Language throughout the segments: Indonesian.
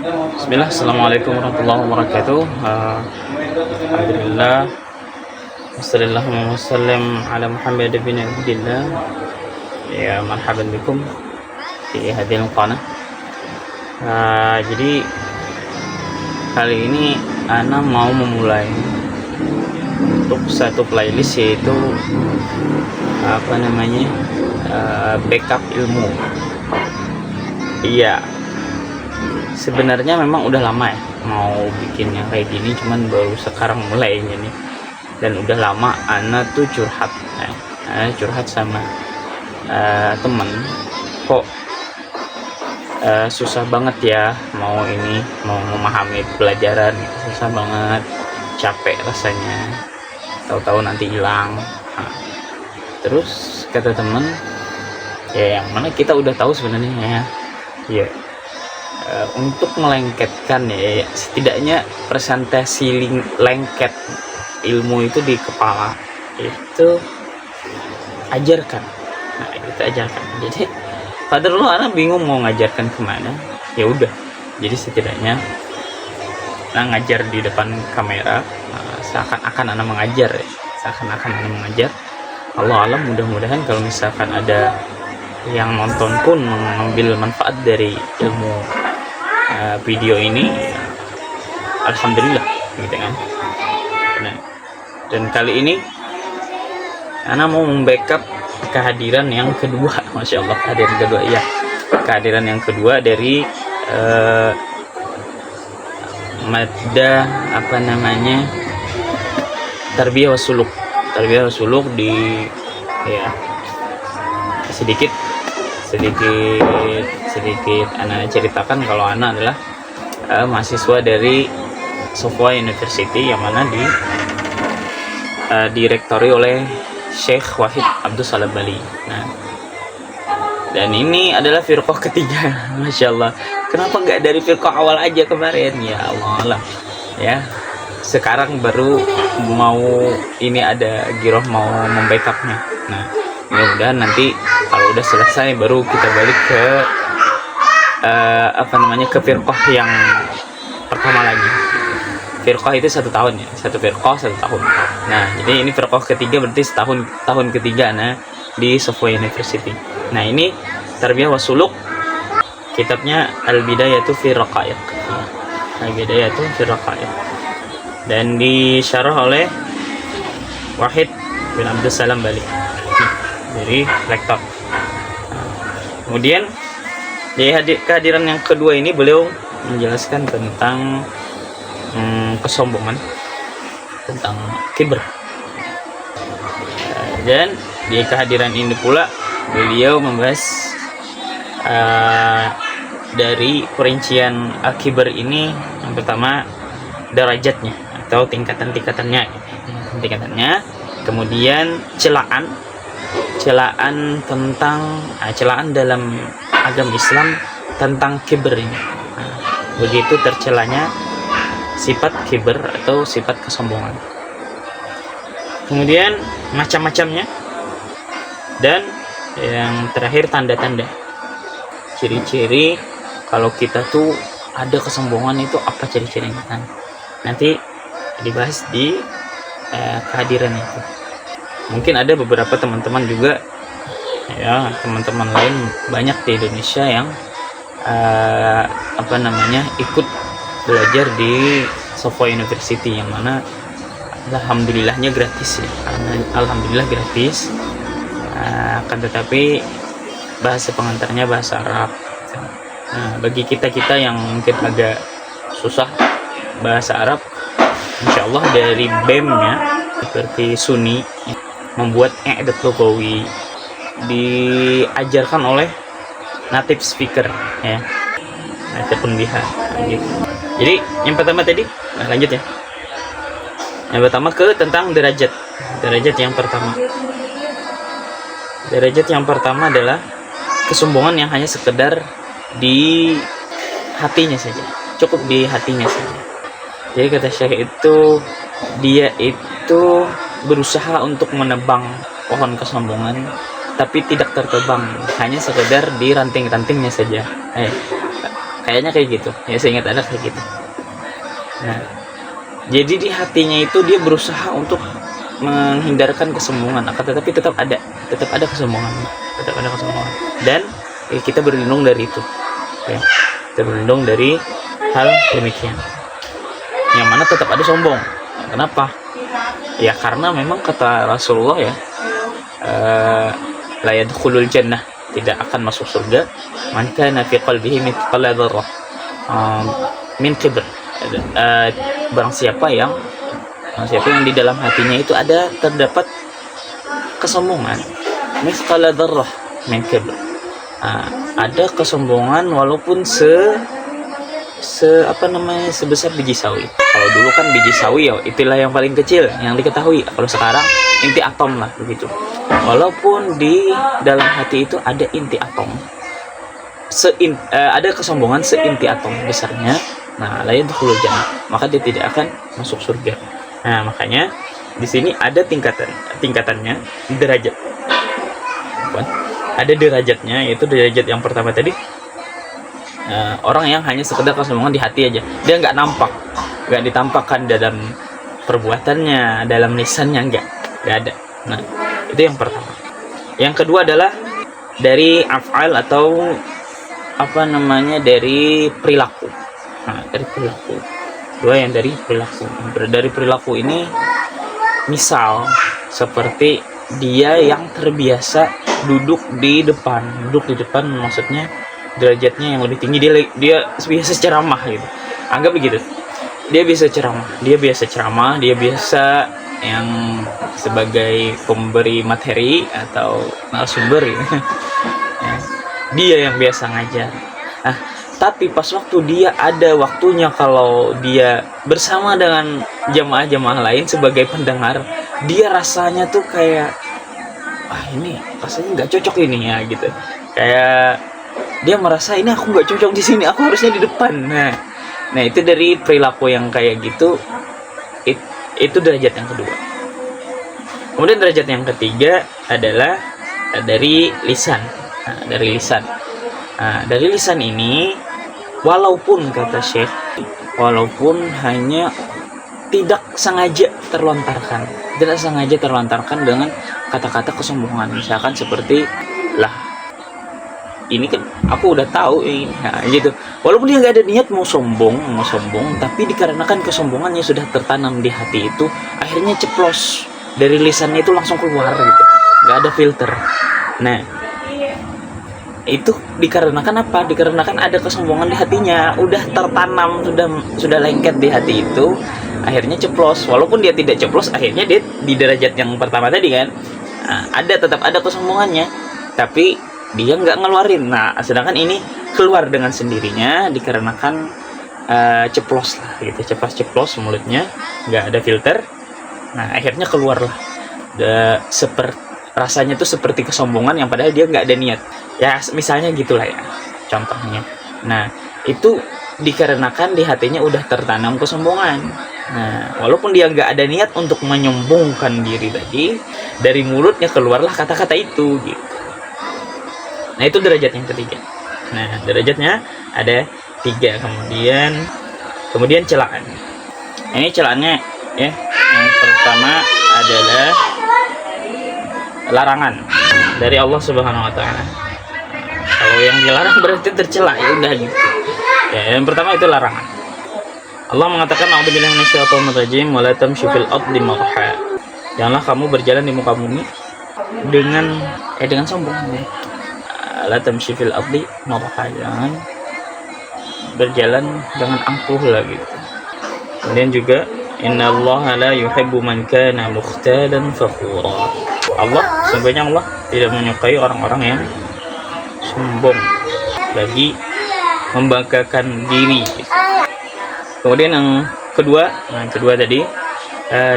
Bismillah, Assalamualaikum warahmatullahi wabarakatuh. Alhamdulillah, wassalamualaikum wasallam ala Muhammad bin Abdillah. Ya, marhaban bikum di hadil qanah. Jadi kali ini Ana mau memulai untuk satu playlist, yaitu backup ilmu. Iya, sebenarnya memang udah lama ya mau bikin yang kayak gini, cuman baru sekarang mulainya nih. Dan udah lama Ana tuh curhat sama temen, kok susah banget ya mau memahami pelajaran, susah banget, capek rasanya, tahu-tahu nanti hilang. Terus kata temen, ya yang mana kita udah tahu sebenarnya ya, untuk melengketkan ya, setidaknya presentasi lengket ilmu itu di kepala itu ajarkan. Jadi pada dulu anak bingung mau ngajarkan kemana, ya udah, jadi setidaknya ngajar di depan kamera, seakan-akan anak mengajar ya, Allah alam, mudah-mudahan kalau misalkan ada yang nonton pun mengambil manfaat dari ilmu video ini, alhamdulillah gitu kan. Nah, dan kali ini Ana mau membackup kehadiran yang kedua, masya Allah, kehadiran yang kedua dari madda tarbiyah wasuluk di sedikit Ana ceritakan kalau Ana adalah mahasiswa dari Sofwa University, yang mana direktori oleh Syekh Wahid Abdul Salam Bali. Nah, dan ini adalah firqah ketiga, masya Allah. Kenapa nggak dari firqah awal aja kemarin? Ya Allah lah, ya. Sekarang baru mau ini ada giroh mau membackupnya. Nah, mudah-mudahan nanti kalau udah selesai baru kita balik ke ke firqah yang pertama lagi. Firqah itu 1 tahun ya, satu firqah 1 tahun. Nah, jadi ini firqah ketiga, berarti tahun ketiga di Sofwa University. Nah, ini tarbiyah wasuluk, kitabnya Al-Bidayatu fi Raqaiq. Al-Bidayatu fi Raqaiq. Dan disyarah oleh Wahid bin Abdul Salam Bali, dari rektor. Kemudian di kehadiran yang kedua ini beliau menjelaskan tentang kesombongan, tentang kibr. Dan di kehadiran ini pula beliau membahas dari perincian al-kibr ini, yang pertama derajatnya atau tingkatannya, kemudian celaan dalam agama Islam tentang kibr ini, begitu tercelanya sifat kibr atau sifat kesombongan, kemudian macam-macamnya, dan yang terakhir tanda-tanda, ciri-ciri kalau kita tuh ada kesombongan itu apa ciri-cirinya. Nanti dibahas di kehadiran itu. Mungkin ada beberapa teman-teman juga ya, teman-teman lain banyak di Indonesia yang ikut belajar di Sofwa University, yang mana alhamdulillah gratis ya. Alhamdulillah gratis. Akan tetapi bahasa pengantarnya bahasa Arab. Nah, bagi kita yang mungkin agak susah bahasa Arab, insya Allah dari BEM-nya seperti Sunni membuat i'dad lughawi, diajarkan oleh native speaker ya, native pembiha gitu. Jadi yang pertama tadi, lanjut ya. Yang pertama tentang derajat yang pertama. Derajat yang pertama adalah kesombongan yang hanya sekedar di hatinya saja, cukup di hatinya saja. Jadi kata Syekh itu, dia itu berusaha untuk menebang pohon kesombongan, tapi tidak tertebang, hanya sekedar di ranting-rantingnya saja. kayaknya kayak gitu ya, seingat ada kayak gitu. Nah, jadi di hatinya itu dia berusaha untuk menghindarkan kesombongan, akan tetapi tetap ada kesombongan, dan kita berlindung dari itu ya. Kita berlindung dari hal demikian, yang mana tetap ada sombong. Kenapa? Ya karena memang kata Rasulullah ya, la yadkhulul jannah, tidak akan masuk surga, man kana fi qalbihi mithqala dzarrah min kibr, barang siapa yang di dalam hatinya itu terdapat kesombongan, mithqala dzarrah min kibr, ada kesombongan walaupun sebesar biji sawi. Kalau dulu kan biji sawi ya itulah yang paling kecil yang diketahui. Kalau sekarang inti atom lah begitu. Walaupun di dalam hati itu ada inti atom, ada kesombongan seinti atom besarnya, nah la yadkhulul jannah, maka dia tidak akan masuk surga. Nah makanya di sini ada tingkatannya, derajat. Ada derajatnya, yaitu derajat yang pertama tadi, orang yang hanya sekedar kesombongan di hati aja, dia nggak ditampakkan dalam perbuatannya, dalam lisannya, nggak ada. Nah itu yang pertama. Yang kedua adalah dari af'al atau dari perilaku. Nah dari perilaku, dua yang dari perilaku. Dari perilaku ini misal seperti dia yang terbiasa duduk di depan maksudnya derajatnya yang lebih tinggi, dia biasa ceramah gitu, anggap begitu. Dia biasa yang sebagai pemberi materi atau narasumber gitu. Dia yang biasa ngajar. Nah tapi pas waktu dia ada waktunya, kalau dia bersama dengan jamaah-jamaah lain sebagai pendengar, dia rasanya tuh kayak ini rasanya nggak cocok ini ya gitu, kayak dia merasa ini aku nggak cocok di sini, aku harusnya di depan. Nah itu dari perilaku yang kayak gitu, itu derajat yang kedua. Kemudian derajat yang ketiga adalah dari lisan. Dari lisan ini, walaupun kata Syekh, walaupun hanya tidak sengaja terlontarkan dengan kata-kata kesombongan, misalkan seperti lah ini kan aku udah tahu ini, nah, gitu. Walaupun dia nggak ada niat mau sombong, tapi dikarenakan kesombongannya sudah tertanam di hati itu, akhirnya ceplos dari lisannya itu langsung keluar gitu, nggak ada filter. Nah itu dikarenakan apa? Dikarenakan ada kesombongan di hatinya, udah tertanam, sudah lengket di hati itu, akhirnya ceplos. Walaupun dia tidak ceplos, akhirnya dia di derajat yang pertama tadi kan, tetap ada kesombongannya, tapi dia nggak ngeluarin. Nah sedangkan ini keluar dengan sendirinya dikarenakan ceplos lah gitu, ceplos mulutnya, nggak ada filter. Nah akhirnya keluarlah rasanya tuh seperti kesombongan yang padahal dia nggak ada niat ya, misalnya gitulah ya contohnya. Nah itu dikarenakan di hatinya udah tertanam kesombongan. Nah walaupun dia nggak ada niat untuk menyombongkan diri tadi, dari mulutnya keluarlah kata-kata itu gitu. Nah itu derajat yang ketiga. Nah derajatnya ada 3. Kemudian celaan. Ini celaannya ya, yang pertama adalah larangan dari Allah Subhanahu wa taala. Kalau yang dilarang berarti tercela, ya udah gitu. Ya, yang pertama itu larangan. Allah mengatakan, "A'udzubillahi minasyaitonir rajim, wa la tamshi fil ardi marha." Janganlah kamu berjalan di muka bumi dengan sombong. La tamshi fil ardi marha, jangan berjalan dengan angkuh lah gitu. Kemudian juga innallaha la yuhibbu man kana mukhtalan fakhura. Sebenarnya Allah tidak menyukai orang-orang yang sombong lagi membanggakan diri. Kemudian yang kedua tadi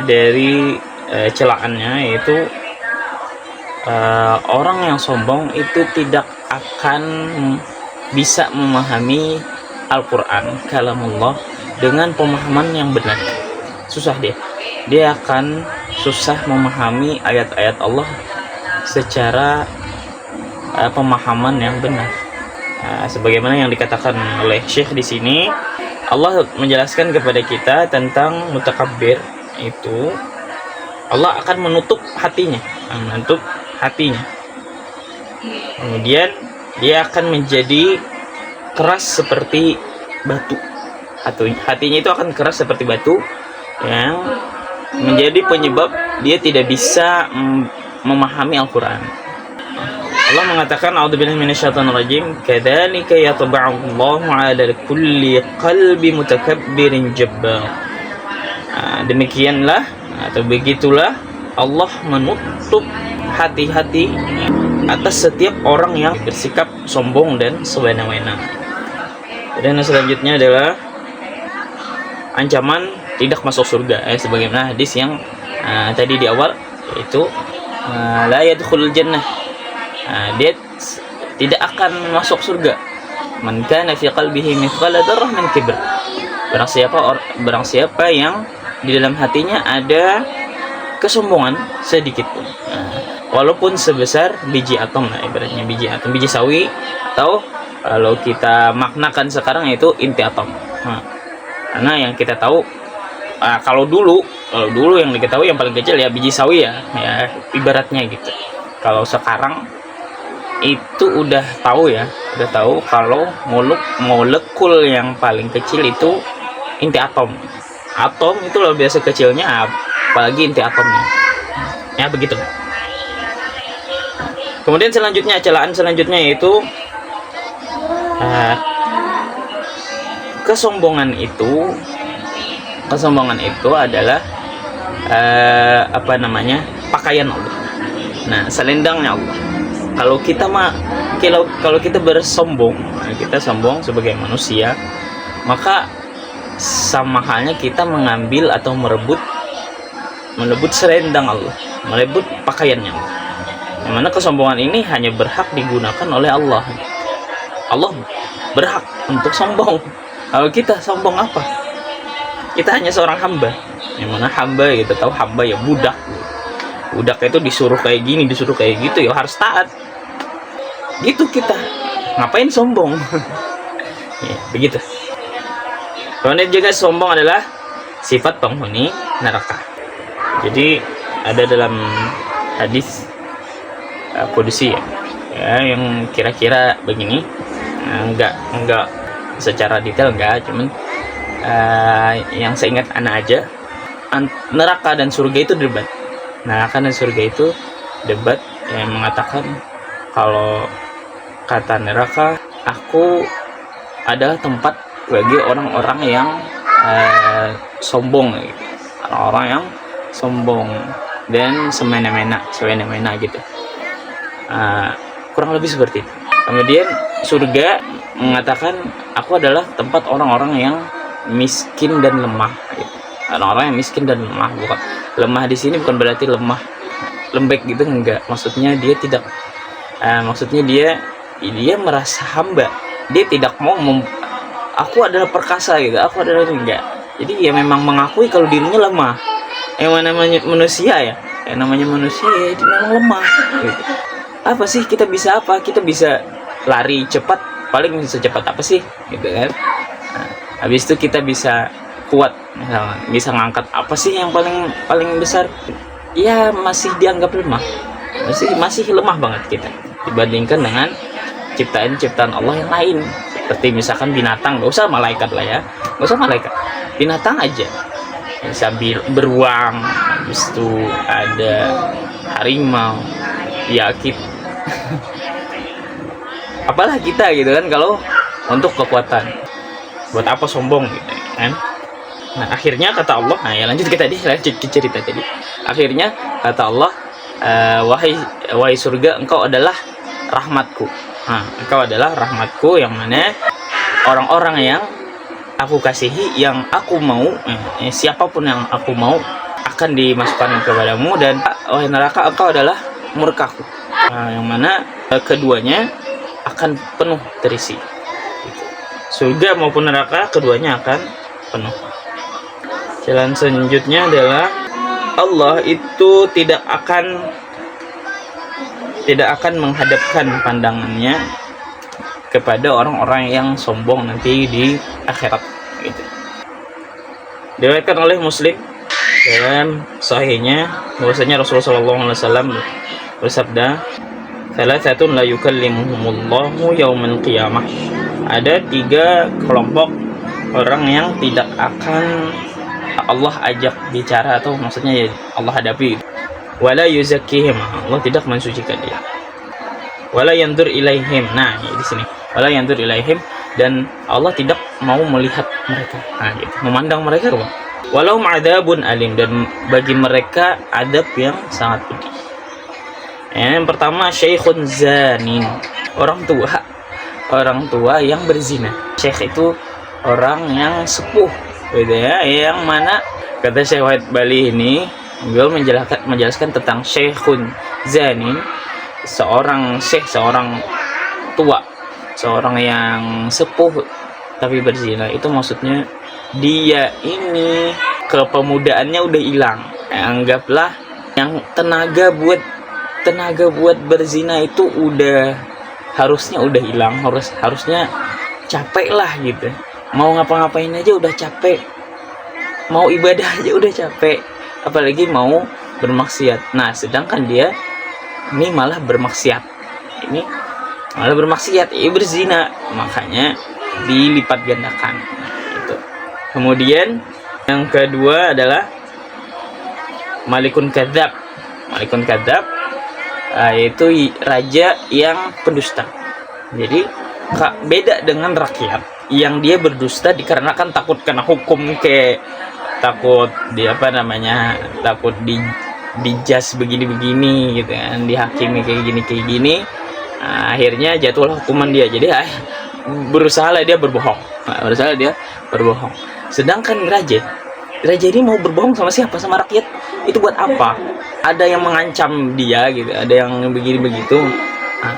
dari celaannya, yaitu orang yang sombong itu tidak akan bisa memahami Al-Quran, kalamullah, dengan pemahaman yang benar. Susah dia akan susah memahami ayat-ayat Allah secara pemahaman yang benar. Sebagaimana yang dikatakan oleh Syekh di sini, Allah menjelaskan kepada kita tentang mutakabbir itu Allah akan menutup hatinya, kemudian dia akan menjadi keras seperti batu. Hatinya itu akan keras seperti batu, yang menjadi penyebab dia tidak bisa memahami Al-Quran. Allah mengatakan, a'udzubillahi minasyaitonirrajim, kadzalika yatba'ullahu 'ala kulli qalbi mutakabbirin jabbar. Demikianlah atau begitulah Allah menutup hati-hati atas setiap orang yang bersikap sombong dan semena-mena. Dan selanjutnya adalah ancaman tidak masuk surga, sebagaimana hadis yang tadi di awal, yaitu la yadkhulul jannah, dia tidak akan masuk surga. Man kana fi qalbihi mithqala dzarrah min kibr. Barang siapa yang di dalam hatinya ada kesombongan sedikit pun, walaupun sebesar biji atom, ibaratnya biji sawi, atau kalau kita maknakan sekarang itu inti atom. Karena yang kita tahu, kalau dulu yang diketahui yang paling kecil ya biji sawi ya ibaratnya gitu. Kalau sekarang itu udah tahu kalau molekul yang paling kecil itu inti atom. Atom itu luar biasa kecilnya, apalagi inti atomnya. Ya begitu. Kemudian celaan selanjutnya yaitu kesombongan itu adalah pakaian Allah. Nah, selendangnya Allah. Kalau kita bersombong, kita sombong sebagai manusia, maka sama halnya kita mengambil atau merebut selendang Allah, merebut pakaiannya Allah. Yang mana kesombongan ini hanya berhak digunakan oleh Allah. Allah berhak untuk sombong. Kalau kita sombong apa? Kita hanya seorang hamba. Yang mana hamba, kita tahu hamba ya budak. Budak itu disuruh kayak gini, disuruh kayak gitu, ya harus taat. Gitu kita. Ngapain sombong? Ya, begitu. Kemudian juga sombong adalah sifat penghuni neraka. Jadi ada dalam hadis kudusi ya, yang kira-kira begini, enggak secara detail enggak, cuman yang saya ingat anak aja, neraka dan surga itu debat. Neraka dan surga itu debat yang mengatakan kalau kata neraka, aku adalah tempat bagi orang-orang yang sombong, orang-orang yang sombong dan semena-mena gitu. Kurang lebih seperti itu. Kemudian surga mengatakan, aku adalah tempat orang-orang yang miskin dan lemah gitu. Orang-orang yang miskin dan lemah, bukan lemah di sini bukan berarti lemah lembek gitu, enggak. Maksudnya dia tidak dia merasa hamba. Dia tidak mau aku adalah perkasa gitu, aku adalah enggak. Jadi ya memang mengakui kalau dirinya lemah. Yang namanya manusia ya itu memang lemah gitu. Apa sih kita bisa apa? Kita bisa lari cepat, paling secepat apa sih gitu kan. Habis itu kita bisa kuat, misalnya bisa ngangkat apa sih yang paling besar, ya masih dianggap lemah, masih lemah banget kita dibandingkan dengan ciptaan Allah yang lain. Seperti misalkan binatang, gak usah malaikat lah ya, gak usah malaikat, binatang aja bisa beruang, habis itu ada harimau, yakit. Apalah kita gitu kan, kalau untuk kekuatan, buat apa sombong gitu kan. Nah akhirnya kata Allah, lanjut cerita tadi. Akhirnya kata Allah, wahai surga, engkau adalah rahmatku. Engkau adalah rahmatku, yang mana orang-orang yang aku kasihi, yang aku mau, siapapun yang aku mau akan dimasukkan kepadamu. Dan wahai neraka, engkau adalah murkaku, yang mana keduanya akan penuh terisi. Surga maupun neraka keduanya akan penuh. Jalan selanjutnya adalah Allah itu tidak akan menghadapkan pandangannya kepada orang-orang yang sombong nanti di akhirat gitu. Diriwayatkan oleh Muslim dalam sahihnya bahwasanya Rasulullah SAW bersabda, "Thalathatun la yukallimuhumullahu yaumal qiyamah." Ada 3 kelompok orang yang tidak akan Allah ajak bicara, atau maksudnya ya Allah hadapi. Wala yuzakkihim, Allah tidak mensucikan dia. Wala yandur ilaihim, nah ya di sini wala yandur ilaihim, dan Allah tidak mau melihat mereka, nah gitu, memandang mereka apa? Walau ma'adzabun alim, dan bagi mereka adab yang sangat pedih. Yang pertama, syekhun zanin, orang tua yang berzina. Syekh itu orang yang sepuh gitu ya, yang mana kata Syekh Wahid Bali ini, beliau menjelaskan tentang syekhun zanin, seorang syekh, seorang tua, seorang yang sepuh tapi berzina. Itu maksudnya dia ini kepemudaannya udah hilang. Anggaplah yang tenaga buat berzina itu harusnya udah hilang, harusnya capek lah gitu. Mau ngapa-ngapain aja udah capek, mau ibadah aja udah capek, apalagi mau bermaksiat. Nah sedangkan dia ini malah bermaksiat, berzina, makanya dilipat gandakan gitu. Kemudian yang kedua adalah malikun kadzab, yaitu raja yang pendusta. Jadi beda dengan rakyat yang dia berdusta dikarenakan takut kena hukum, kayak takut takut dijas begini gitu kan, dihakimi kayak gini. Nah, akhirnya jatuhlah hukuman dia. Jadi berusaha dia berbohong. Sedangkan raja ini mau berbohong sama siapa? Sama rakyat. Itu buat apa? Ada yang mengancam dia gitu, ada yang begini begitu. Nah,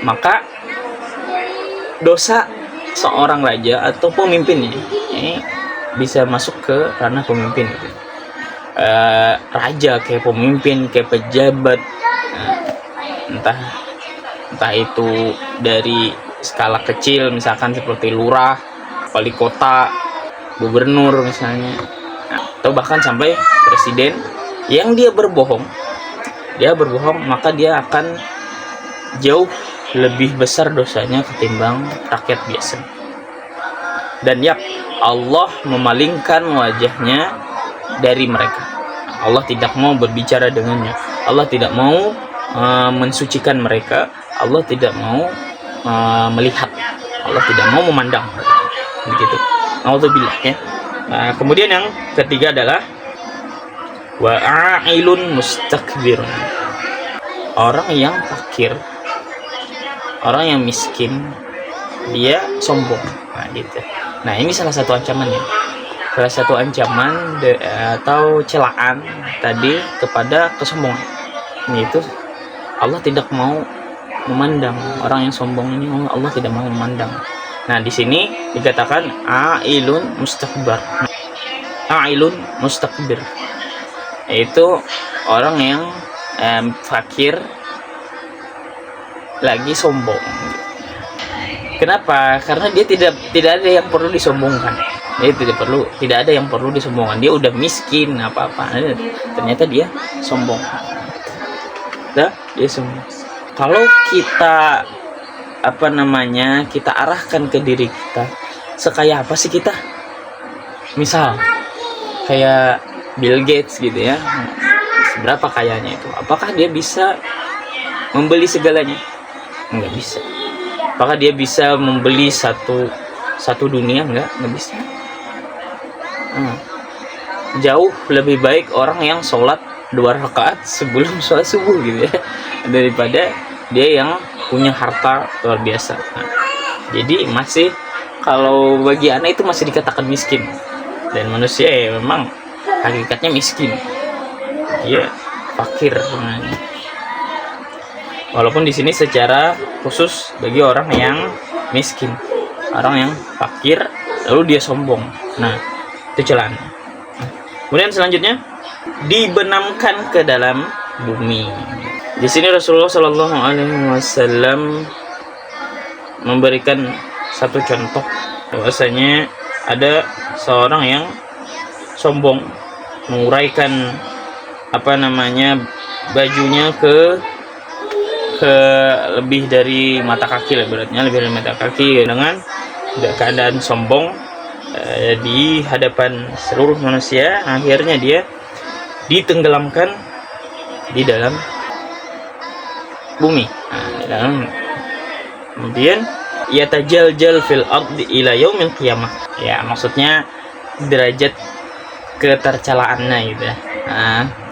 maka dosa seorang raja atau pemimpinnya ini bisa masuk ke ranah pemimpin gitu. Raja kayak pemimpin, kayak pejabat, entah itu dari skala kecil misalkan seperti lurah, wali kota, gubernur misalnya, atau bahkan sampai presiden yang dia berbohong, maka dia akan jauh lebih besar dosanya ketimbang rakyat biasa. Dan Allah memalingkan wajahnya dari mereka. Allah tidak mau berbicara dengannya, Allah tidak mau mensucikan mereka, Allah tidak mau melihat, Allah tidak mau memandang begitu. Alhamdulillah ya. Nah, kemudian yang ketiga adalah wa'ailun mustakbir, orang yang fakir, orang yang miskin, dia sombong. Nah gitu. Nah ini salah satu ancamannya, atau celaan tadi kepada kesombongan. Ini itu Allah tidak mau memandang orang yang sombong ini, Allah tidak mau memandang. Nah di sini dikatakan ailun mustakbir, yaitu orang yang fakir lagi sombong. Kenapa? Karena dia tidak ada yang perlu disombongkan. Dia tidak ada yang perlu disombongkan. Dia udah miskin apa-apa. Ternyata dia sombong. Dia sombong. Kalau kita kita arahkan ke diri kita, sekaya apa sih kita? Misal kayak Bill Gates gitu ya. Seberapa kayanya itu? Apakah dia bisa membeli segalanya? Enggak bisa. Apakah dia bisa membeli satu dunia? Enggak bisa. Jauh lebih baik orang yang sholat 2 rakaat sebelum sholat subuh gitu ya, daripada dia yang punya harta luar biasa. Jadi masih, kalau bagi anak itu masih dikatakan miskin, dan manusia ya memang hakikatnya miskin, dia fakir. Walaupun di sini secara khusus bagi orang yang miskin, orang yang fakir lalu dia sombong. Nah, itu celaan. Kemudian selanjutnya dibenamkan ke dalam bumi. Di sini Rasulullah Shallallahu Alaihi Wasallam memberikan satu contoh bahwasanya ada seorang yang sombong menguraikan bajunya ke lebih dari mata kaki lah, beratnya lebih dari mata kaki, dengan keadaan sombong di hadapan seluruh manusia. Akhirnya dia ditenggelamkan di dalam bumi. Kemudian yatajaljal fil ardi ila yaumil qiyamah, ya maksudnya derajat ketercelaannya gitu ya.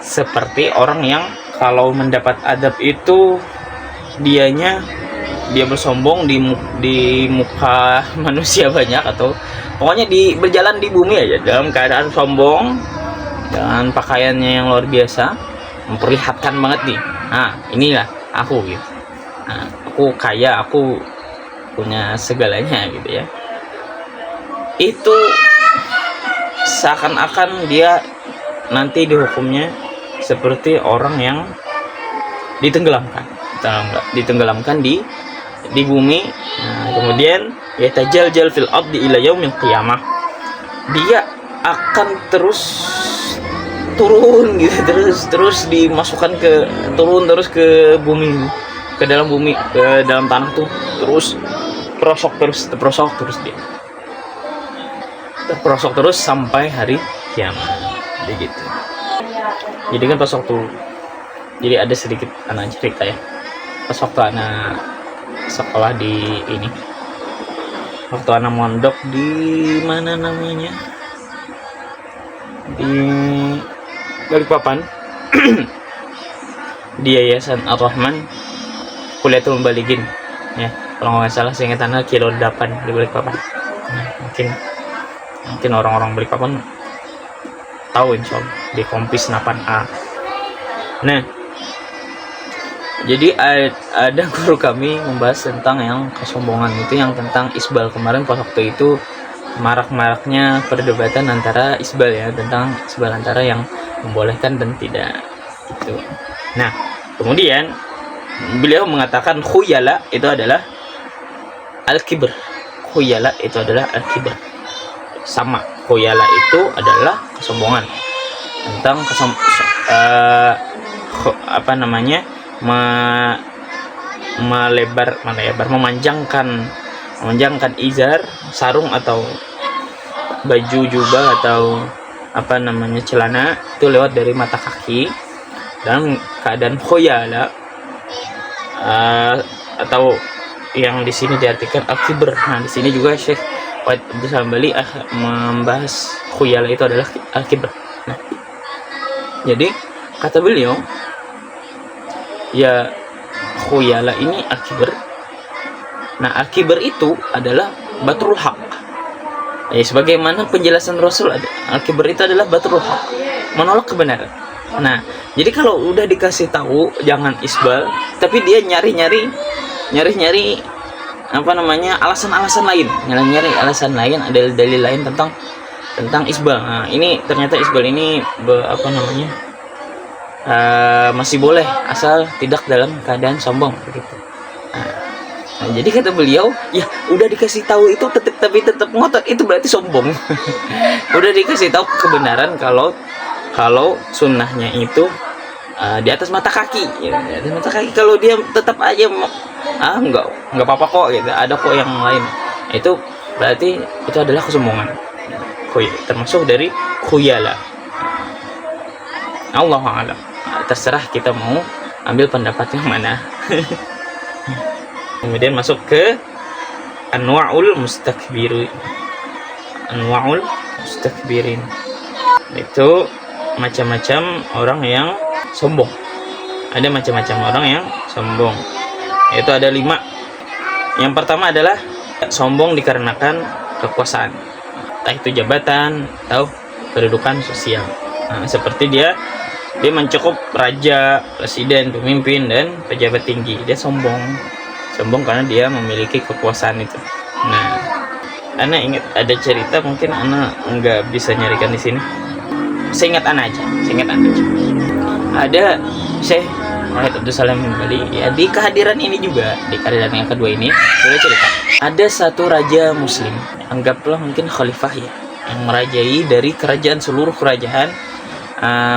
Seperti orang yang kalau mendapat adab itu dia bersombong di muka manusia banyak, atau pokoknya berjalan di bumi aja dalam keadaan sombong dengan pakaiannya yang luar biasa, memperlihatkan banget nih, inilah aku gitu, aku kaya, aku punya segalanya gitu ya. Itu seakan-akan dia nanti dihukumnya seperti orang yang ditenggelamkan di bumi. Kemudian yatajaljal fil ardi ila yaumil qiyamah, dia akan terus turun gitu, terus dimasukkan turun terus ke bumi, ke dalam bumi, ke dalam tanah tuh, terus terperosok terus sampai hari kiamat begitu. Jadi kan pas waktu, jadi ada sedikit anak cerita ya, pas waktu anak sekolah waktu anak mondok di mana namanya, di Balikpapan di Yayasan Ar-Rahman Kuliatul Mubalighin ya, kalau nggak salah seingat anak kilo 8 di Balikpapan. Mungkin orang-orang Balikpapan tahu insyaallah di Kompis 8A. Nah, jadi ada guru kami membahas tentang yang kesombongan itu, yang tentang isbal. Kemarin pas waktu itu marak-maraknya perdebatan antara isbal ya, tentang isbal antara yang membolehkan dan tidak gitu. Nah, kemudian beliau mengatakan khuyala itu adalah al-kibr. Khuyala itu adalah al-kibr. Sama, khuyala itu adalah kesombongan. Tentang memanjangkan izar, sarung atau baju jubah atau celana itu lewat dari mata kaki dalam keadaan khuyala, atau yang di sini diartikan al-kibr. Nah, di sini juga Syekh Wahid Abdul Salam Bali membahas khuyala itu adalah al-kibr. Nah, jadi kata beliau, ya khuyala ini al-kibr. Nah, al-kibr itu adalah batrul haq. Sebagaimana penjelasan Rasul, al-kibr itu adalah batrul haq, menolak kebenaran. Nah, jadi kalau udah dikasih tahu jangan isbal, tapi dia nyari-nyari alasan-alasan lain, alasan lain, ada dalil lain tentang isbal. Nah, ini ternyata isbal ini masih boleh asal tidak dalam keadaan sombong begitu. Nah, jadi kata beliau, ya udah dikasih tahu itu tapi tetap ngotot, itu berarti sombong. Udah dikasih tahu kebenaran kalau sunnahnya itu di atas mata kaki, ya, di atas mata kaki. Kalau dia tetap aja nggak apa-apa kok gitu, ada kok yang lain, itu berarti itu adalah kesombongan, termasuk dari khuyala. Allahu a'lam. Terserah kita mau ambil pendapat yang mana. Kemudian masuk ke anwa'ul mustakbirin. Itu macam-macam orang yang sombong. Ada macam-macam orang yang sombong. Itu ada 5. Yang pertama adalah sombong dikarenakan kekuasaan, entah itu jabatan atau kedudukan sosial. Nah, seperti dia mencukup raja, presiden, pemimpin, dan pejabat tinggi. Dia sombong karena dia memiliki kekuasaan itu. Nah, Ana ingat ada cerita, mungkin Ana nggak bisa nyarikan di sini. Seingat Ana aja. Ada Syekh Wahid Abdul Salam Bali ya, di kehadiran ini juga, di kehadiran yang kedua ini boleh cerita ada satu raja muslim, anggaplah mungkin khalifah ya, yang merajai dari kerajaan, seluruh kerajaan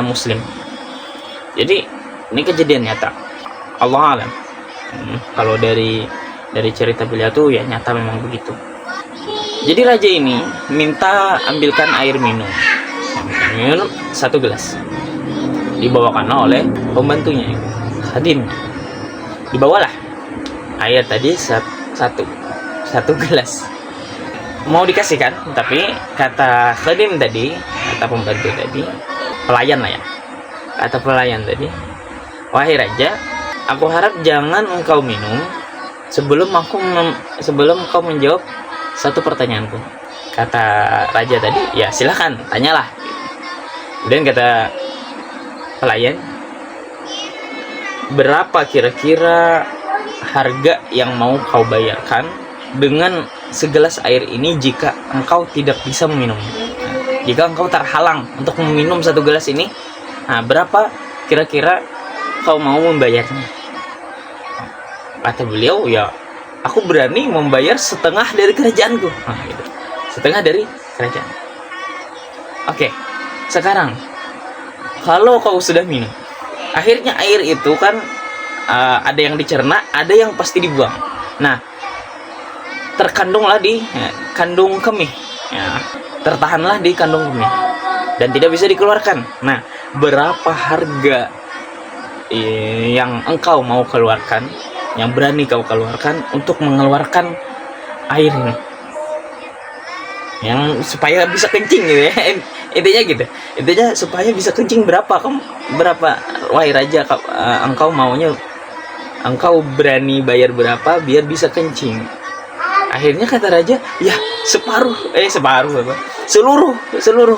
muslim. Jadi ini kejadian nyata, Allah alam. Kalau dari cerita beliau tuh ya nyata memang begitu. Jadi raja ini minta ambilkan air minum satu gelas, dibawakan oleh pembantunya, khadim. Dibawalah air tadi satu gelas, mau dikasihkan, tapi kata khadim tadi, kata pembantu tadi, pelayan lah ya, kata pelayan tadi, wahai raja, aku harap jangan engkau minum sebelum kau menjawab satu pertanyaanku. Kata raja tadi, ya silahkan tanyalah. Kemudian kata pelayan, berapa kira-kira harga yang mau kau bayarkan dengan segelas air ini jika engkau tidak bisa meminumnya? Jika engkau terhalang untuk meminum satu gelas ini, nah berapa kira-kira kau mau membayarnya? Kata beliau, ya aku berani membayar setengah dari kerajaanku. Nah, gitu. Setengah dari kerajaan. Oke, sekarang kalau kau sudah minum, akhirnya air itu kan ada yang dicerna, ada yang pasti dibuang. Nah, terkandunglah di kandung kemih, ya, tertahanlah di kandung kemih dan tidak bisa dikeluarkan. Nah, berapa harga yang engkau mau keluarkan, yang berani kau keluarkan untuk mengeluarkan air ini, yang supaya bisa kencing gitu ya. Intinya gitu, intinya supaya bisa kencing. Berapa wahai raja, engkau berani bayar berapa biar bisa kencing? Akhirnya kata raja, ya seluruh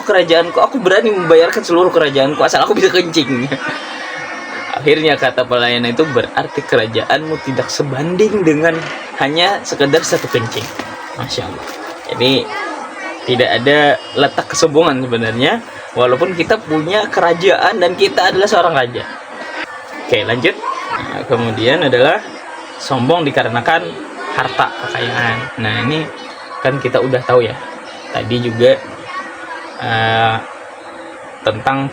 kerajaanku, aku berani membayarkan seluruh kerajaanku asal aku bisa kencing. Akhirnya kata pelayan itu, berarti kerajaanmu tidak sebanding dengan hanya sekedar satu kencing. Masya Allah. Jadi tidak ada letak kesombongan sebenarnya, walaupun kita punya kerajaan dan kita adalah seorang raja. Oke, lanjut. Nah, kemudian adalah sombong dikarenakan harta, kekayaan. Nah, ini kan kita udah tahu ya. Tadi juga tentang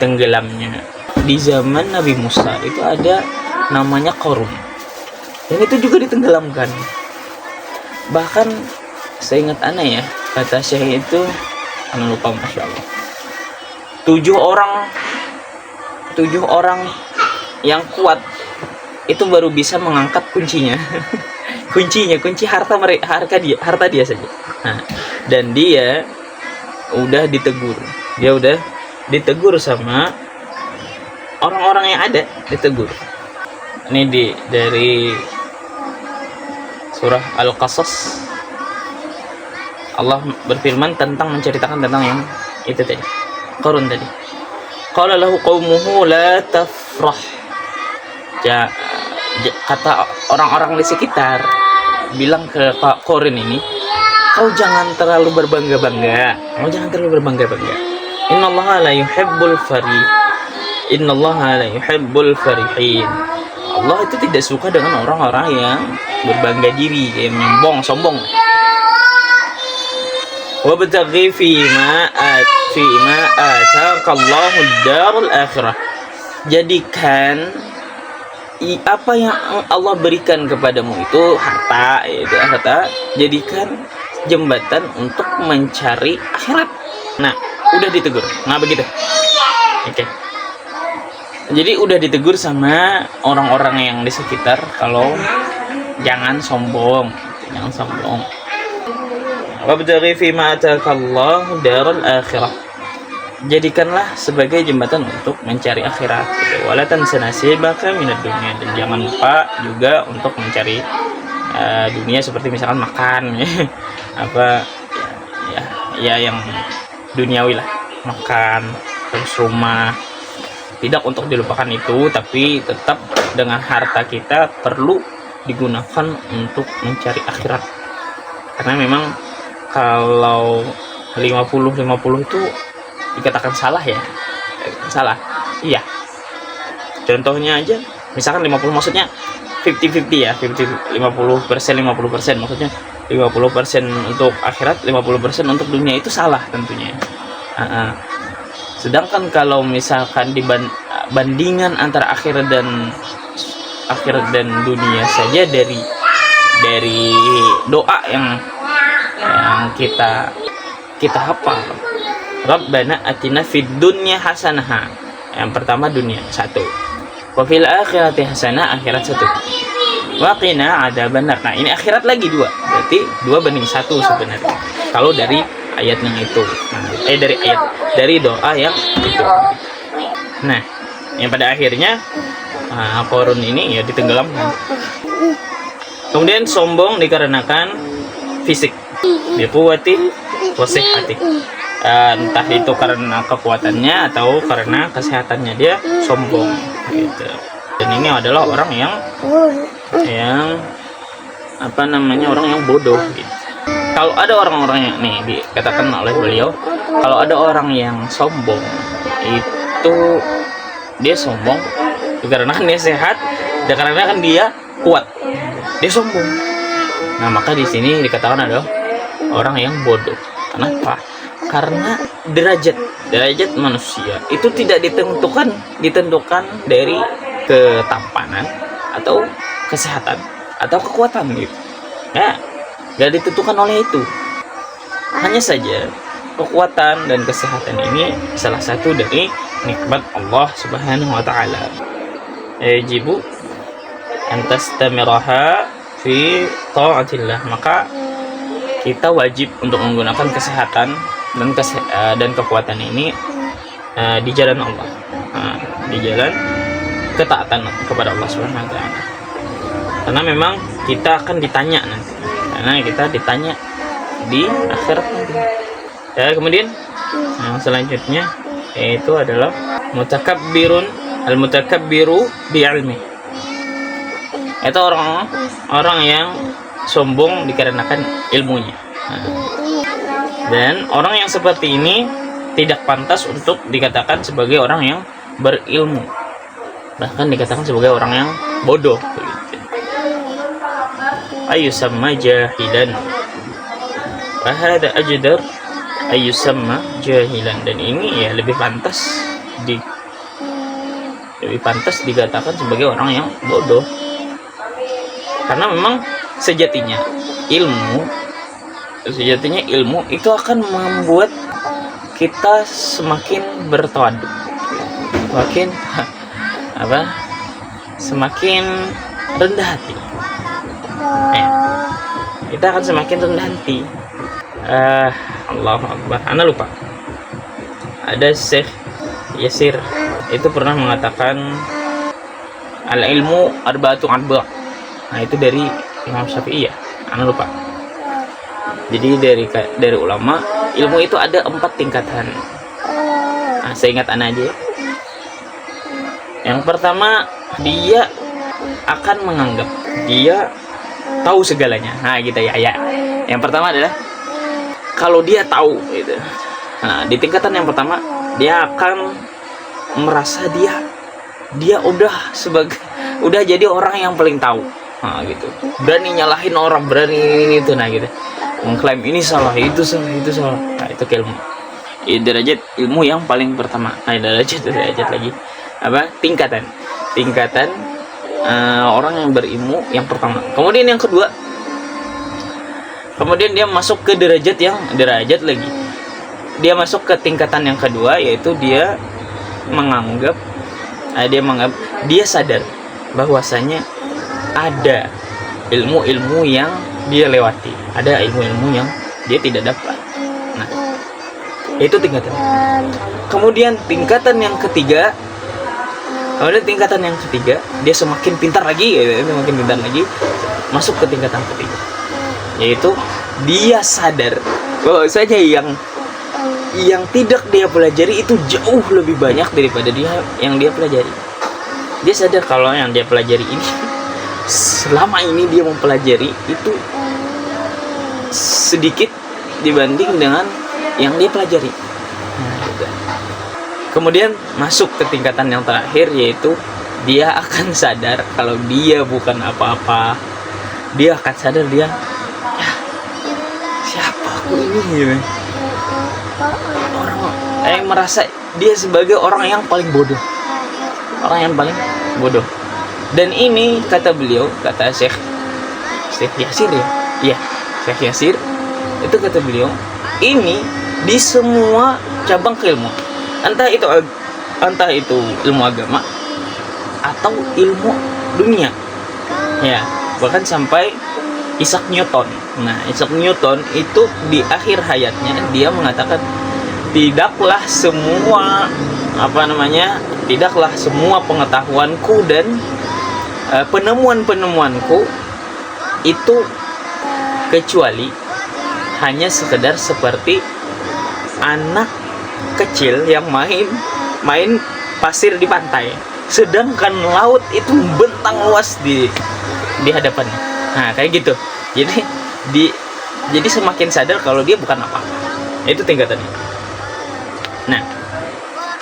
tenggelamnya. Di zaman Nabi Musa itu ada namanya Qarun, dan itu juga ditenggelamkan. Bahkan seingat ana ya, kata Syekh itu, ana lupa, Masya Allah, 7 orang yang kuat itu baru bisa mengangkat kuncinya. kunci harta dia saja. Nah, dan dia udah ditegur sama orang-orang yang ada, ditegur. Ini dari surah Al-Qasas, Allah berfirman tentang menceritakan tentang yang itu tadi, Qarun tadi. Qala lahu qaumuhu la tafrah. Kata orang-orang di sekitar bilang ke Qarun ini, kau jangan terlalu berbangga-bangga. Innallaha la yuhibbul farihin. Allah itu tidak suka dengan orang-orang yang berbangga diri, yang menyombong, sombong. Wabtaghi fima ataqallahu ad-darul akhirah. Jadikan apa yang Allah berikan kepadamu itu harta, jadikan jembatan untuk mencari akhirat. Nah, udah ditegur. Nah, begitu. Oke. Jadi udah ditegur sama orang-orang yang di sekitar kalau jangan sombong. Wabtaghi fima ataqallahu darul akhirah. Jadikanlah sebagai jembatan untuk mencari akhirat. Wala tansa nasibaka minad dunya, dan jangan lupa juga untuk mencari dunia, seperti misalkan makan ya yang duniawi lah, makan, terus rumah. Tidak untuk dilupakan itu, tapi tetap dengan harta kita perlu digunakan untuk mencari akhirat. Karena memang kalau 50-50 itu dikatakan salah ya. Salah. Iya. Contohnya aja, misalkan 50, maksudnya 50-50 ya, 50%, 50%, maksudnya 50% untuk akhirat, 50% untuk dunia, itu salah tentunya. Sedangkan kalau misalkan bandingan antara akhirat dan dunia saja, dari doa yang kita hafal, Rabbana atina fid dunya hasanah. Yang pertama dunia 1, wa fil akhirati hasanah, akhirat 1, wa qina adzabannar. Nah, ini akhirat lagi 2, berarti 2:1 sebenarnya kalau dari ayat yang itu. Dari doa yang itu. Nah, yang pada akhirnya Qarun ini ya ditenggelamkan. Kemudian sombong dikarenakan fisik, biquwati wasihhati, entah itu karena kekuatannya atau karena kesehatannya dia sombong gitu. Dan ini adalah orang yang orang yang bodoh gitu. Kalau ada orang-orang yang dikatakan oleh beliau, kalau ada orang yang sombong, itu dia sombong dikarenakan dia sehat, dikarenakan dia kuat, dia sombong. Nah, maka di sini dikatakan adalah orang yang bodoh. Kenapa? Karena derajat manusia itu tidak ditentukan dari ketampanan atau kesehatan atau kekuatan gitu. Ya, gak ditentukan oleh itu. Hanya saja kekuatan dan kesehatan ini salah satu dari nikmat Allah Subhanahu wa taala. Yajibu an tastamiraha fi taatillah. Maka kita wajib untuk menggunakan kesehatan dan kekuatan ini di jalan Allah, di jalan ketaatan kepada Allah Subhanahu wa taala. Karena memang kita akan ditanya nanti. Karena kita ditanya di akhirat nanti. Ya, kemudian yang selanjutnya yaitu adalah al-mutakabbiru bi'ilmi. Itu orang yang sombong dikarenakan ilmunya. Dan orang yang seperti ini tidak pantas untuk dikatakan sebagai orang yang berilmu, bahkan dikatakan sebagai orang yang bodoh begitu. Ayusamma jahilan, fahada ajdar ayusamma jahilan. Dan ini ya lebih pantas dikatakan sebagai orang yang bodoh, karena memang sejatinya ilmu itu akan membuat kita semakin bertawaduk, semakin rendah hati. Kita akan semakin rendah hati. Allahu Akbar. Ana lupa. Ada Syekh Yasir itu pernah mengatakan al-ilmu arba'atu arba'. Nah, itu dari Imam Syafi'i ya. Ana lupa. Jadi dari ulama, ilmu itu ada 4 tingkatan. Saya ingat ana aja. Yang pertama, dia akan menganggap dia tahu segalanya. Nah, gitu ya. Yang pertama adalah kalau dia tahu gitu. Nah, di tingkatan yang pertama, dia akan merasa dia udah jadi orang yang paling tahu. Nah, gitu. Berani nyalahin orang, berani itu, nah gitu. Mengklaim ini salah, itu salah. Nah, itu ilmu. Derajat ilmu yang paling pertama. Nah, derajat lagi. Tingkatan orang yang berilmu yang pertama. Kemudian yang kedua, kemudian dia masuk ke derajat lagi. Dia masuk ke tingkatan yang kedua, yaitu dia dia sadar bahwasanya ada ilmu-ilmu yang dia lewati, ada ilmu-ilmu yang dia tidak dapat. Nah, itu tingkatan. Kemudian tingkatan yang ketiga, dia semakin pintar lagi, masuk ke tingkatan ketiga, yaitu dia sadar bahwasanya yang tidak dia pelajari itu jauh lebih banyak daripada yang dia pelajari. Dia sadar kalau yang dia pelajari ini, selama ini dia mempelajari itu sedikit dibanding dengan yang dia pelajari. Nah, gitu. Kemudian masuk ke tingkatan yang terakhir, yaitu dia akan sadar kalau dia bukan apa-apa. Dia akan sadar dia, ya, siapa aku ini gitu. Orang merasa dia sebagai orang yang paling bodoh. Orang yang paling bodoh. Dan ini kata beliau, kata Syekh Yasir ya. Iya, Syekh Yasir itu kata beliau, ini di semua cabang ilmu. Entah itu ilmu agama atau ilmu dunia. Ya, bahkan sampai Isaac Newton. Nah, Isaac Newton itu di akhir hayatnya dia mengatakan tidaklah semua pengetahuanku dan penemuan-penemuanku itu kecuali hanya sekedar seperti anak kecil yang main pasir di pantai, sedangkan laut itu bentang luas di hadapannya. Nah, kayak gitu. Jadi semakin sadar kalau dia bukan apa-apa. Itu tingkatannya. Nah,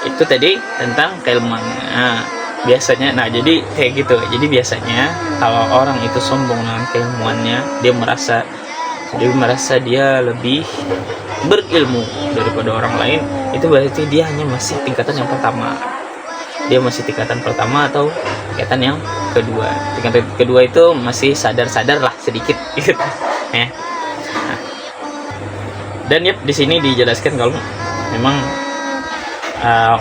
itu tadi tentang keilmuan. Nah, biasanya, jadi kayak gitu. Jadi biasanya kalau orang itu sombong dengan keilmuannya, dia merasa dia lebih berilmu daripada orang lain, itu berarti dia hanya masih tingkatan yang pertama. Dia masih tingkatan pertama atau tingkatan yang kedua. Tingkatan kedua itu masih sadar-sadar lah sedikit gitu. Ya. Nah. Dan di sini dijelaskan kalau memang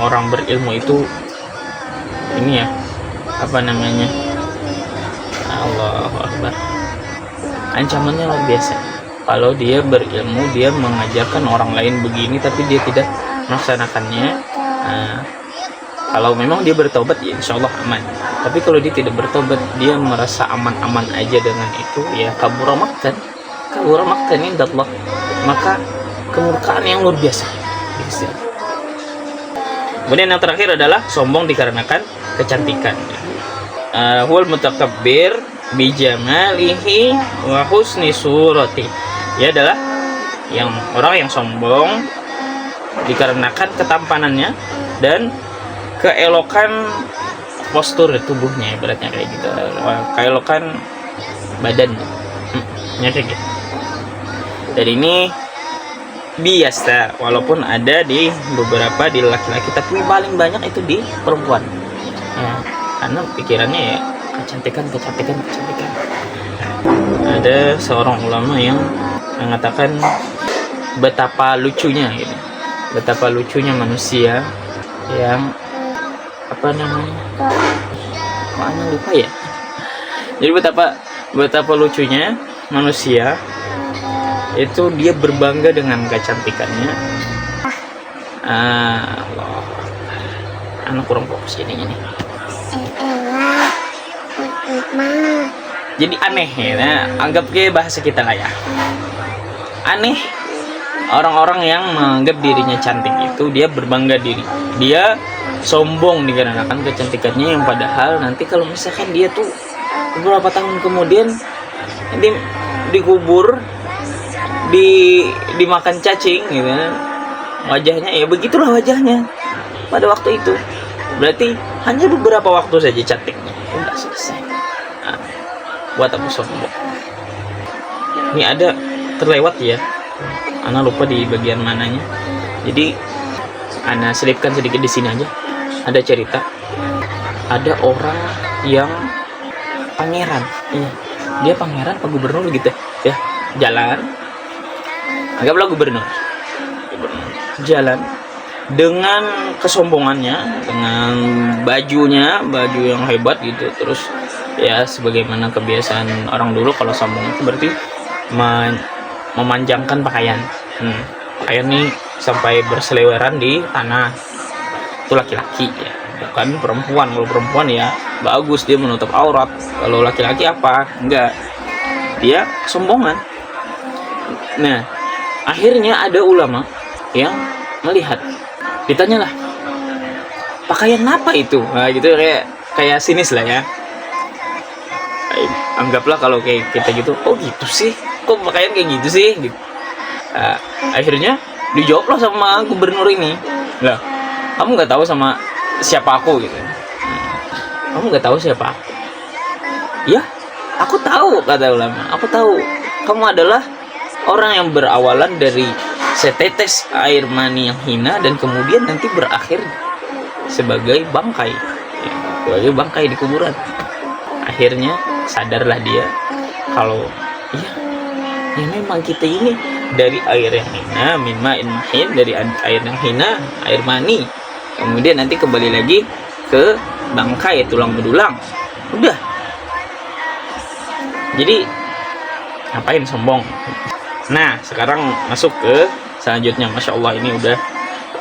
orang berilmu itu ini ya, Allahu Akbar, ancamannya luar biasa. Kalau dia berilmu, dia mengajarkan orang lain begini tapi dia tidak melaksanakannya, kalau memang dia bertobat ya insya Allah aman. Tapi kalau dia tidak bertobat, dia merasa aman-aman aja dengan itu, ya kabura maktan indallah, maka kemurkaan yang luar biasa. Kemudian yang terakhir adalah sombong dikarenakan kecantikan. Huwal mutakabbir bijamalihi wa husni surati. Dia adalah orang yang sombong dikarenakan ketampanannya dan keelokan postur tubuhnya, ibaratnya kayak gitu, keelokan badan, kayak gitu. Dan ini biasa, walaupun ada di beberapa di laki-laki, tapi paling banyak itu di perempuan. Ya, karena pikirannya ya kecantikan. Ada seorang ulama yang mengatakan betapa lucunya manusia yang lupa ya. Jadi betapa lucunya manusia itu, dia berbangga dengan kecantikannya. Allah, anak kurang fokus jadinya nih. Jadi aneh ya, anggap kayak bahasa kita lah ya. Aneh, orang-orang yang menganggap dirinya cantik itu dia berbangga diri, dia sombong dikarenakan kecantikannya, yang padahal nanti kalau misalkan dia tuh beberapa tahun kemudian dikubur, dimakan cacing gitu, wajahnya ya begitulah wajahnya pada waktu itu. Berarti hanya beberapa waktu saja cantiknya, udah selesai. Buat aku sombong. Ini ada terlewat ya, Ana lupa di bagian mananya. Jadi Ana selipkan sedikit di sini aja. Ada cerita, ada orang yang pangeran, dia pangeran apa gubernur gitu ya, jalan, anggaplah gubernur jalan dengan kesombongannya, dengan baju yang hebat gitu. Terus ya sebagaimana kebiasaan orang dulu, kalau sombong itu berarti memanjangkan pakaian. Pakaian nih sampai berseliweran di tanah. Itu laki-laki ya, bukan perempuan. Kalau perempuan ya bagus, dia menutup aurat. Kalau laki-laki apa? Enggak, dia sombongan. Nah, akhirnya ada ulama yang melihat, ditanyalah, pakaian apa itu? Nah, gitu, kayak sinis lah ya. Anggaplah kalau kayak kita gitu, oh gitu sih, kok pakaian kayak gitu sih gitu. Akhirnya dijawablah sama gubernur ini, lah kamu nggak tahu sama siapa aku gitu. kamu nggak tahu siapa aku? Ya, aku tahu, kata ulama. Aku tahu kamu adalah orang yang berawalan dari setetes air mani yang hina dan kemudian nanti berakhir sebagai bangkai, ya, sebagai bangkai di kuburan. Akhirnya sadarlah dia kalau ya memang kita ini dari air yang hina, mimma mahin, dari air yang hina, air mani, kemudian nanti kembali lagi ke bangkai, tulang belulang. Udah, jadi ngapain sombong? Nah, sekarang masuk ke selanjutnya. Masya Allah, ini udah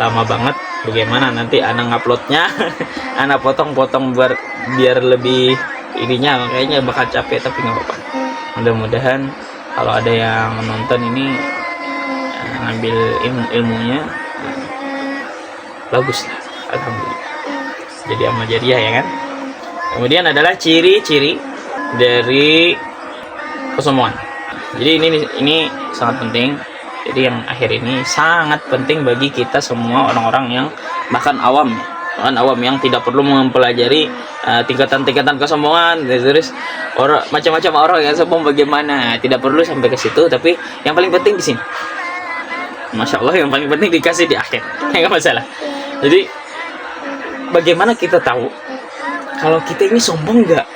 lama banget. Bagaimana nanti anak nguploadnya? Anak potong-potong biar lebih ininya, kayaknya bakal capek, tapi nggak apa-apa. Mudah-mudahan kalau ada yang menonton ini ngambil ilmunya bagus lah, alhamdulillah. Jadi amal jariah, ya kan? Kemudian adalah ciri-ciri dari kesombongan. Jadi ini sangat penting. Jadi yang akhir ini sangat penting bagi kita semua, orang-orang yang bahkan awam yang tidak perlu mempelajari tingkatan-tingkatan kesombongan. Terus orang macam-macam orang yang sombong bagaimana, tidak perlu sampai ke situ. Tapi yang paling penting di sini, Masya Allah, yang paling penting dikasih di akhir, nggak masalah. Jadi bagaimana kita tahu kalau kita ini sombong nggak?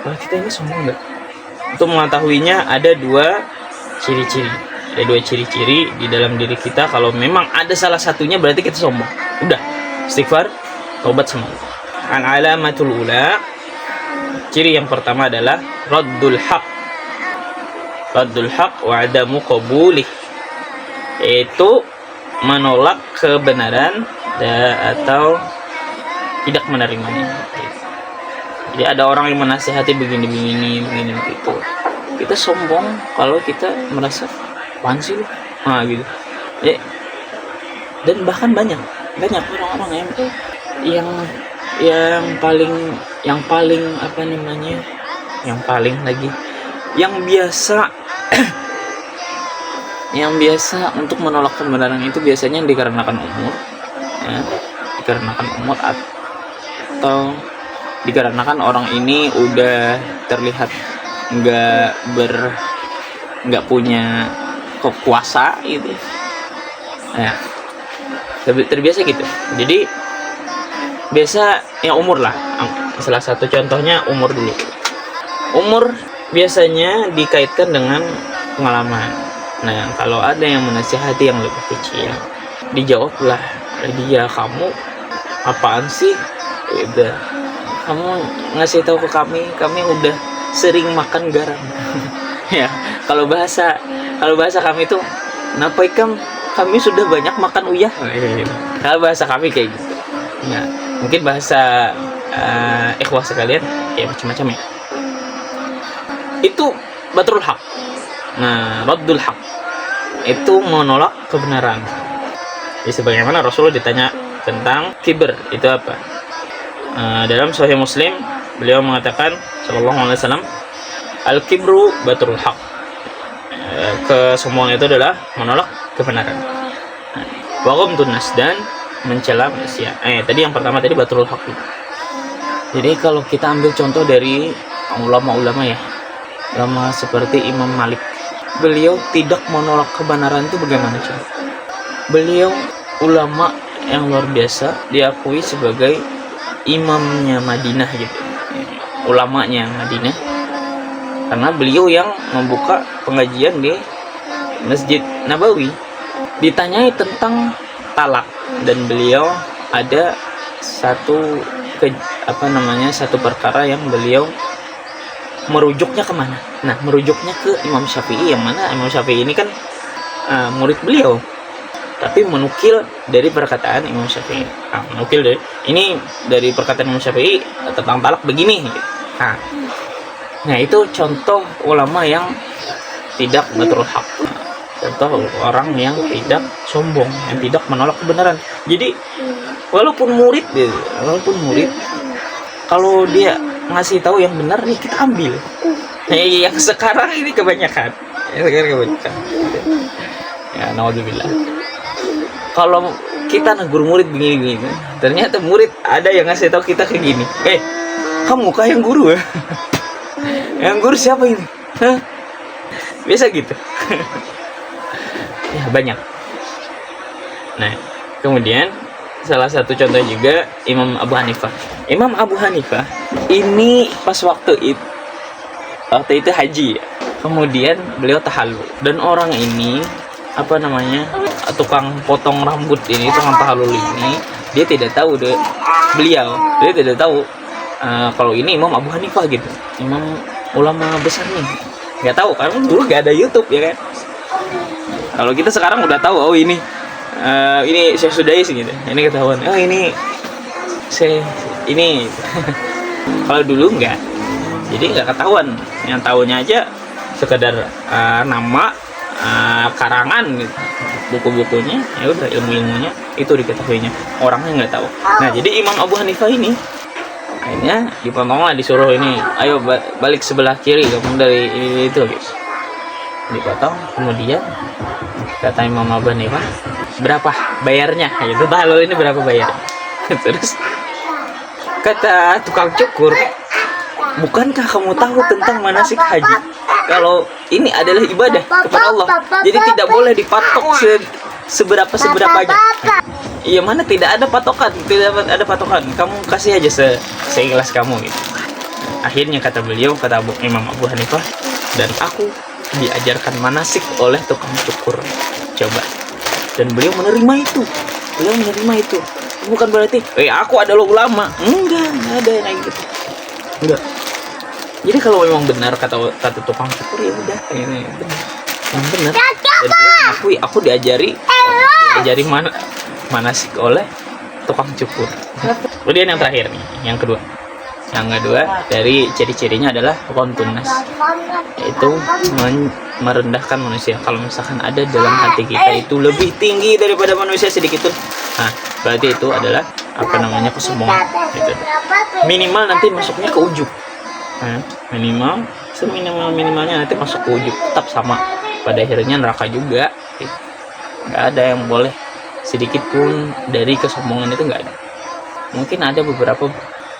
Kalau kita ini sombong nggak? Untuk mengetahuinya ada dua ciri-ciri. Ada dua ciri-ciri di dalam diri kita. Kalau memang ada salah satunya berarti kita sombong. Udah, istighfar, taubat semua. An alamatul ula. Ciri yang pertama adalah raddul haq. Raddul haq wa adamu qabulih. Itu menolak kebenaran atau tidak menerimanya. Jadi ada orang yang menasihati begini begitu. Kita sombong kalau kita merasa apaan sih lu? Nah gitu. Ya. Dan bahkan banyak orang-orang yang paling apa namanya? Yang biasa yang biasa untuk menolak kebenaran itu biasanya dikarenakan umur, ya, dikarenakan umur atau dikarenakan orang ini udah terlihat nggak punya kekuasa gitu ya, terbiasa gitu. Jadi biasa yang umur lah, salah satu contohnya umur dulu. Umur biasanya dikaitkan dengan pengalaman. Nah, kalau ada yang menasihati yang lebih kecil, dijawablah dia, kamu apaan sih? Udah, kamu ngasih tahu ke kami udah sering makan garam. Ya, kalau bahasa kami itu, kenapa kami sudah banyak makan uyah. Kalau bahasa kami kayak gitu. Nah, mungkin bahasa ikhwah sekalian ya macam-macam ya. Itu batrul haq. Nah, raddul haq itu menolak kebenaran. Jadi sebagaimana Rasulullah ditanya tentang kibr itu apa? Dalam Sahih Muslim beliau mengatakan sallallahu alaihi wasallam, al-kibru batrul haq. Kesombongan itu adalah menolak kebenaran. Wa ghamdun nas, dan mencela manusia. Tadi yang pertama tadi batrul haq. Jadi kalau kita ambil contoh dari ulama-ulama ya, ulama seperti Imam Malik, beliau tidak menolak kebenaran itu bagaimana coba? Beliau ulama yang luar biasa, diakui sebagai imamnya Madinah gitu, ulamanya Madinah, karena beliau yang membuka pengajian di Masjid Nabawi. Ditanyai tentang talak, dan beliau ada satu perkara yang beliau merujuknya kemana? Nah, merujuknya ke Imam Syafi'i, yang mana Imam Syafi'i ini kan murid beliau, tapi menukil dari perkataan Imam Syafi'i. Dari perkataan Imam Syafi'i tentang talak begini. Nah, itu contoh ulama yang tidak batrul haq. Contoh orang yang tidak sombong, yang tidak menolak kebenaran. Jadi walaupun murid, kalau dia ngasih tahu yang benar nih, kita ambil. Yang sekarang ini kebanyakan. Ya, naudzubillah. Kalau kita negur murid begini, ternyata murid ada yang ngasih tahu kita kayak gini. Kamu kah yang guru ya? Yang guru siapa ini? Hah? Biasa gitu. Ya banyak. Nah, kemudian salah satu contoh juga Imam Abu Hanifah. Imam Abu Hanifah ini pas waktu itu haji ya. Kemudian beliau tahallul, dan orang ini apa namanya, tukang potong rambut ini, tukang tahallul ini, dia tidak tahu dia tidak tahu kalau ini Imam Abu Hanifah gitu, imam ulama besar nih. Nggak tahu karena dulu nggak ada YouTube ya kan. Kalau kita sekarang udah tahu, oh ini Syekh Sudais gitu, ini ketahuan, oh ini ini. Kalau dulu nggak, jadi nggak ketahuan. Yang tahunya aja sekedar nama, karangan gitu, buku-bukunya, ya udah, ilmu-ilmunya itu diketahuinya, orangnya nggak tahu. Nah, jadi Imam Abu Hanifah ini akhirnya dipotong lah, disuruh ini, ayo balik sebelah kiri kamu dari itu gitu. Dipotong, kemudian kata Imam Abu Hanifah, berapa bayarnya? Gitu, tahallul ini berapa bayar? Terus kata tukang cukur, bukankah kamu tahu tentang manasik haji? Kalau ini adalah ibadah kepada Allah, jadi tidak boleh dipatok seberapa aja. Iya, mana tidak ada patokan, tidak ada patokan. Kamu kasih aja seikhlas kamu gitu. Akhirnya kata beliau, kata Imam Abu Hanifah, dan aku diajarkan manasik oleh tukang cukur. Coba. Dan beliau menerima itu. Bukan berarti, aku adalah ulama. Enggak ada yang kayak gitu. Enggak. Jadi kalau memang benar kata tukang cukur, ya udah, ini benar. Yang benar. Dan dia mengakui, aku diajari manasik oleh tukang cukur. Kemudian yang terakhir nih, yang kedua dari ciri-cirinya adalah kontunas, yaitu merendahkan manusia. Kalau misalkan ada dalam hati kita itu lebih tinggi daripada manusia sedikit pun, nah berarti itu adalah apa namanya, kesombongan gitu. Minimal nanti masuknya ke ujub. Minimal seminimal-minimalnya nanti masuk ke ujub, tetap sama, pada akhirnya neraka juga gitu. Nggak ada yang boleh sedikit pun dari kesombongan, itu nggak ada. Mungkin ada beberapa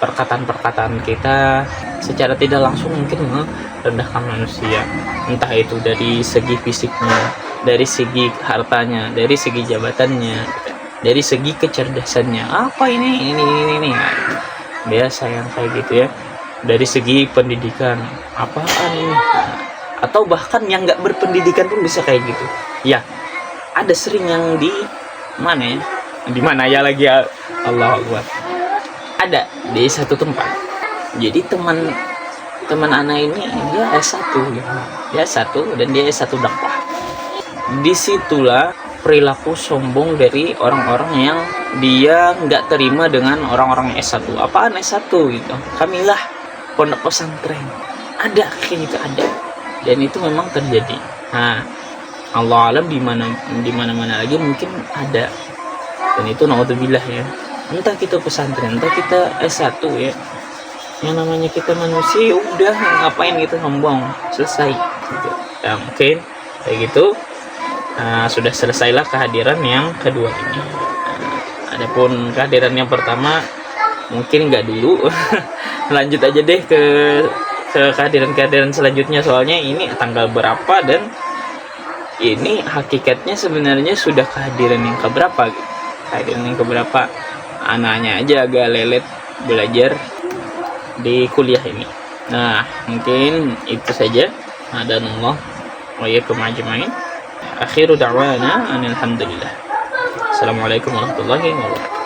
perkataan kita secara tidak langsung mungkin merendahkan manusia, entah itu dari segi fisiknya, dari segi hartanya, dari segi jabatannya, dari segi kecerdasannya, apa ini. Biasa yang kayak gitu ya. Dari segi pendidikan, apaan ini, atau bahkan yang nggak berpendidikan pun bisa kayak gitu ya. Ada sering yang di mana ya lagi ya, Allah Akbar, ada di satu tempat. Jadi teman anak ini dia S1 gitu. Dia S1 dan dia S1 dakwah. Disitulah perilaku sombong dari orang-orang yang dia nggak terima dengan orang-orang S1. Apaan S1 gitu? Kamilah pondok pesantren. Ada kayak gitu, ada. Dan itu memang terjadi. Nah, Allah alam di mana-mana lagi mungkin ada. Dan itu naudzubillah ya. Entah kita pesantren, entah kita S1 ya. Yang namanya kita manusia, udah ngapain kita sombong, selesai gitu. Nah, mungkin kayak gitu. Sudah selesailah kehadiran yang kedua ini. Adapun kehadiran yang pertama mungkin nggak dulu. Lanjut aja deh ke kehadiran selanjutnya, soalnya ini tanggal berapa dan ini hakikatnya sebenarnya sudah kehadiran yang keberapa gitu. Kehadiran yang keberapa, anaknya aja agak lelet belajar di kuliah ini. Nah, mungkin itu saja. Adanallah wa iyyakum ajmain. Akhiru da'wana alhamdulillah. Assalamualaikum warahmatullahi wabarakatuh.